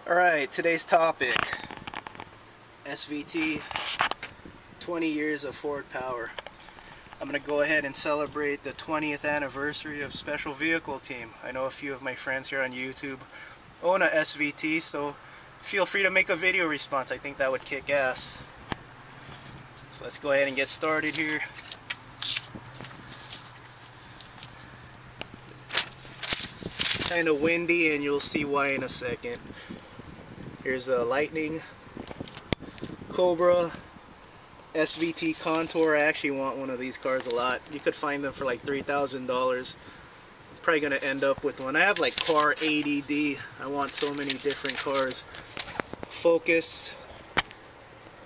Alright, today's topic, SVT, 20 years of Ford power. I'm going to go ahead and celebrate the 20th anniversary of Special Vehicle Team. I know a few of my friends here on YouTube own a SVT, so feel free to make a video response. I think that would kick ass. So let's go ahead and get started here. Kind of windy, and you'll see why in a second. Here's a Lightning, Cobra, SVT Contour. I actually want one of these cars a lot. You could find them for like $3,000. Probably gonna end up with one. I have like car ADD. I want so many different cars. Focus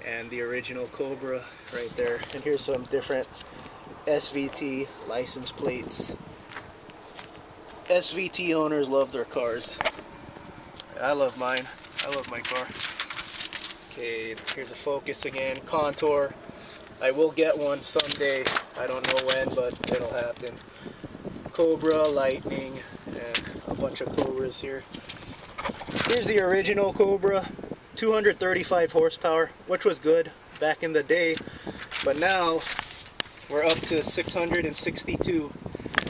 and the original Cobra right there. And here's some different SVT license plates. SVT owners love their cars. I love mine. I love my car. Okay, here's a Focus again. Contour. I will get one someday. I don't know when, but it'll happen. Cobra, Lightning, and a bunch of Cobras here. Here's the original Cobra. 235 horsepower, which was good back in the day. But now, we're up to 662.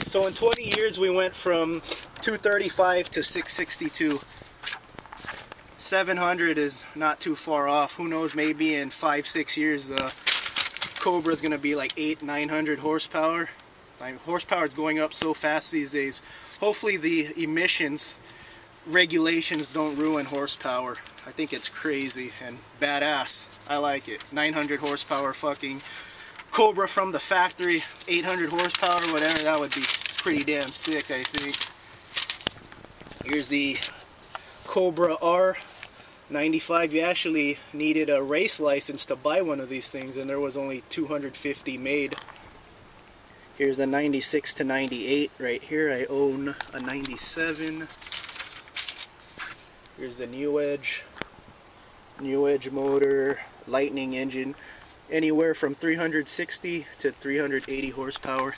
So in 20 years, we went from 235 to 662. 700 is not too far off. Who knows, maybe in 5-6 years the Cobra is going to be like 800-900 horsepower. Horsepower is going up so fast these days. Hopefully the emissions regulations don't ruin horsepower. I think it's crazy and badass. I like it. 900 horsepower fucking Cobra from the factory, 800 horsepower, whatever, that would be pretty damn sick, I think. Here's the Cobra R95. You actually needed a race license to buy one of these things, and there was only 250 made. Here's a 96 to 98 right here. I own a 97. Here's the New Edge motor, Lightning engine, anywhere from 360 to 380 horsepower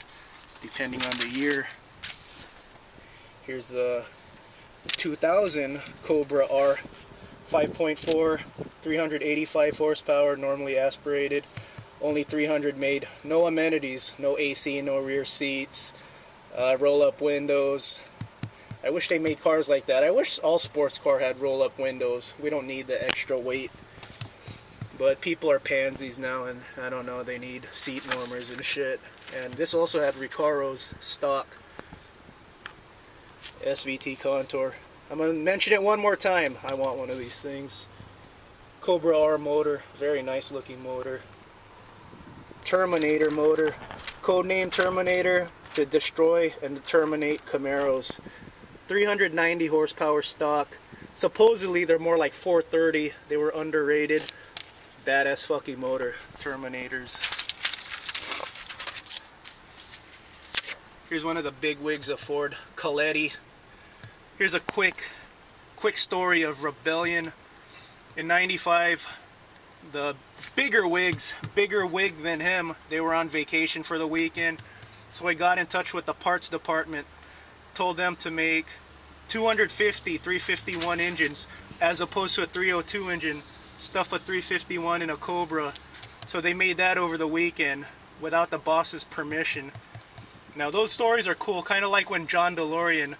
depending on the year. Here's the 2000 Cobra R, 5.4, 385 horsepower, normally aspirated, only 300 made. No amenities, no AC, no rear seats, roll-up windows. I wish they made cars like that. I wish all sports car had roll-up windows. We don't need the extra weight. But people are pansies now, and I don't know, they need seat warmers and shit. And this also had Recaro's stock SVT Contour. I'm going to mention it one more time. I want one of these things. Cobra R motor, very nice looking motor. Terminator motor, codename Terminator, to destroy and terminate Camaros. 390 horsepower stock. Supposedly they're more like 430. They were underrated. Badass fucking motor. Terminators. Here's one of the big wigs of Ford, Coletti. Here's a quick story of rebellion. In '95, the bigger wigs, bigger wig than him, they were on vacation for the weekend. So I got in touch with the parts department, told them to make 250 351 engines as opposed to a 302 engine, stuff a 351 in a Cobra. So they made that over the weekend without the boss's permission. Now those stories are cool, kind of like when John DeLorean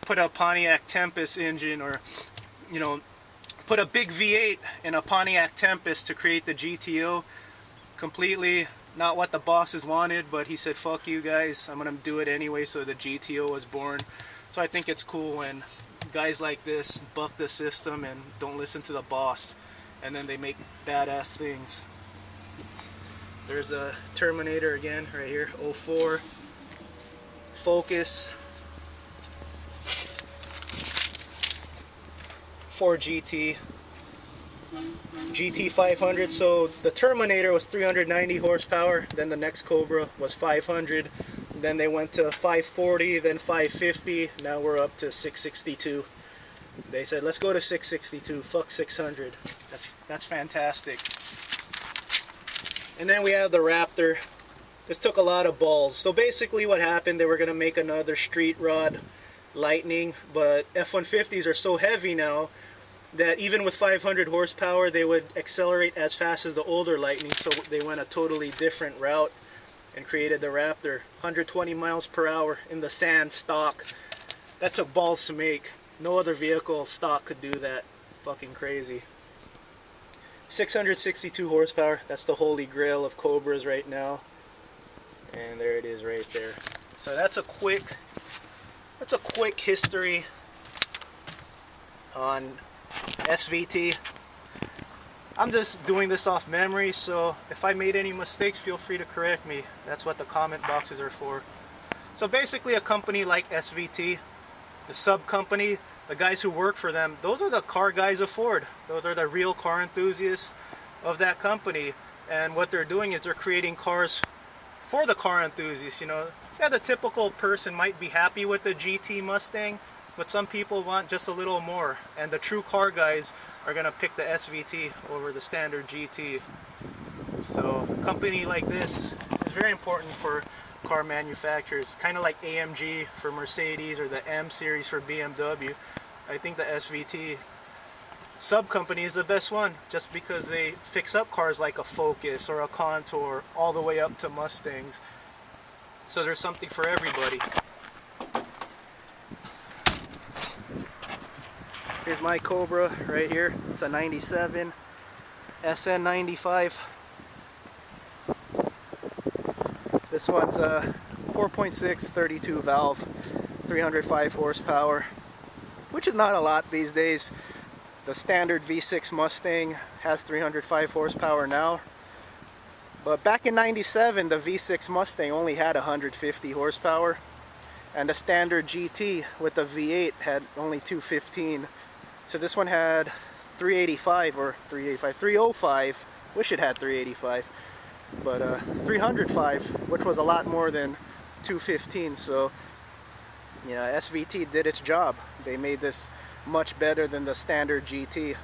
put a Pontiac Tempest engine, or you know, put a big V8 in a Pontiac Tempest to create the GTO. Completely not what the bosses wanted, but he said, fuck you guys, I'm gonna do it anyway, so the GTO was born. So I think it's cool when guys like this buck the system and don't listen to the boss, and then they make badass things. There's a Terminator again right here, 04 Focus, Ford GT 500. So the Terminator was 390 horsepower, then the next Cobra was 500, then they went to 540, then 550, now we're up to 662. They said, let's go to 662, fuck 600. That's fantastic. And then we have the Raptor. This took a lot of balls. So basically what happened, they were going to make another street rod Lightning, but F-150s are so heavy now that even with 500 horsepower they would accelerate as fast as the older Lightning, so they went a totally different route and created the Raptor. 120 miles per hour in the sand stock. That took balls to make. No other vehicle stock could do that. Fucking crazy. 662 horsepower. That's the holy grail of Cobras right now. And there it is right there. So that's a quick history on SVT. I'm just doing this off memory, so if I made any mistakes, feel free to correct me. That's what the comment boxes are for. So basically a company like SVT, the sub company, the guys who work for them, those are the car guys of Ford. Those are the real car enthusiasts of that company. And what they're doing is they're creating cars for the car enthusiasts, you know. Yeah, the typical person might be happy with the GT Mustang, but some people want just a little more. And the true car guys are going to pick the SVT over the standard GT. So a company like this is very important for car manufacturers, kind of like AMG for Mercedes or the M series for BMW. I think the SVT sub company is the best one, just because they fix up cars like a Focus or a Contour all the way up to Mustangs. So there's something for everybody. Here's my Cobra right here. It's a 97 SN95. This one's a 4.6 32 valve, 305 horsepower, which is not a lot these days. The standard V6 Mustang has 305 horsepower now, but back in '97 the V6 Mustang only had 150 horsepower, and the standard GT with the V8 had only 215. So this one had 305. Wish it had 385, but 305, which was a lot more than 215. So yeah, SVT did its job. They made this much better than the standard GT,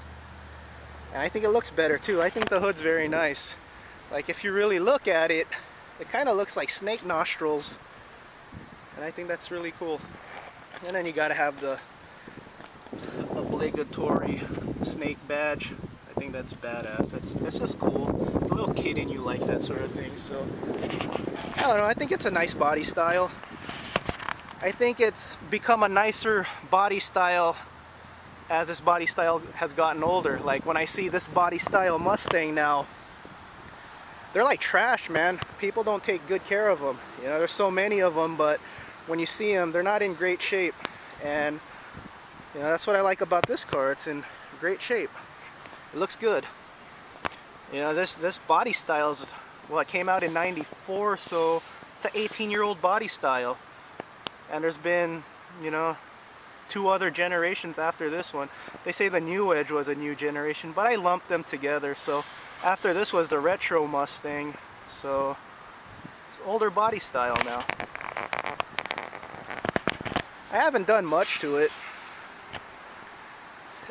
and I think it looks better too. I think the hood's very nice. Like, if you really look at it, it kind of looks like snake nostrils, and I think that's really cool. And then you gotta have the obligatory snake badge. I think that's badass. That's just cool. The little kid in you likes that sort of thing. So I don't know, I think it's a nice body style. I think it's become a nicer body style as this body style has gotten older. Like, when I see this body style Mustang now, they're like trash, man. People don't take good care of them. You know, there's so many of them, but when you see them, they're not in great shape. And you know, that's what I like about this car. It's in great shape. It looks good. You know, this body style is, well, it came out in '94, so it's an 18-year-old body style. And there's been, you know, 2 other generations after this one. They say the New Edge was a new generation, but I lumped them together. So after this was the Retro Mustang. So it's older body style now. I haven't done much to it,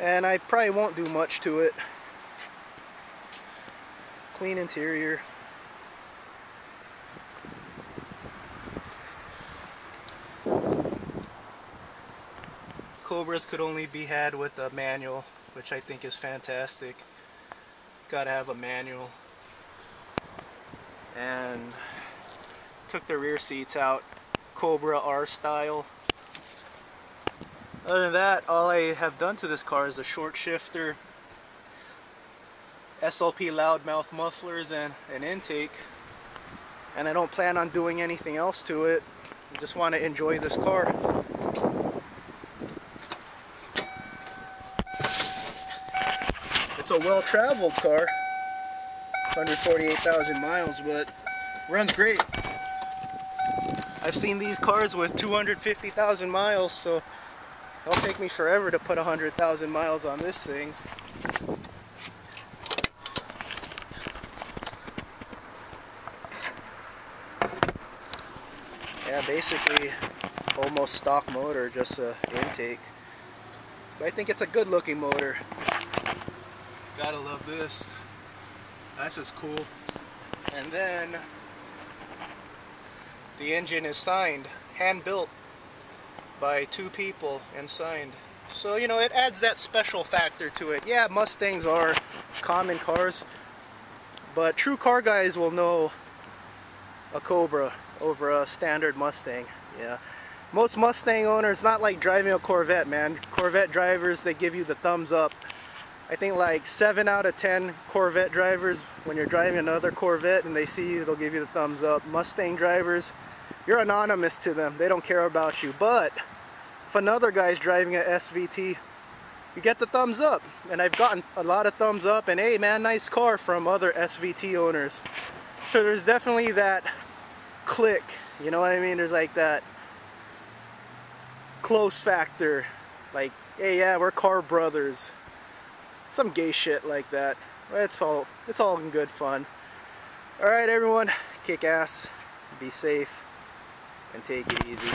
and I probably won't do much to it. Clean interior. Cobras could only be had with a manual, which I think is fantastic. Gotta have a manual. And took the rear seats out, Cobra R style. Other than that, all I have done to this car is a short shifter, SLP loudmouth mufflers, and an intake. And I don't plan on doing anything else to it. I just want to enjoy this car. It's a well-traveled car, 148,000 miles, but runs great. I've seen these cars with 250,000 miles, so it'll take me forever to put 100,000 miles on this thing. Yeah, basically almost stock motor, just an intake. But I think it's a good looking motor. Gotta love this. That's just cool. And then the engine is signed, hand built by 2 people and signed. So, you know, it adds that special factor to it. Yeah, Mustangs are common cars, but true car guys will know a Cobra over a standard Mustang. Yeah. Most Mustang owners, not like driving a Corvette, man. Corvette drivers, they give you the thumbs up. I think like 7 out of 10 Corvette drivers, when you're driving another Corvette and they see you, they'll give you the thumbs up. Mustang drivers, you're anonymous to them. They don't care about you. But if another guy's driving an SVT, you get the thumbs up. And I've gotten a lot of thumbs up and, hey man, nice car, from other SVT owners. So there's definitely that click, you know what I mean? There's like that close factor, like, hey, yeah, we're car brothers. Some gay shit like that. It's all in good fun. Alright everyone, kick ass, be safe, and take it easy.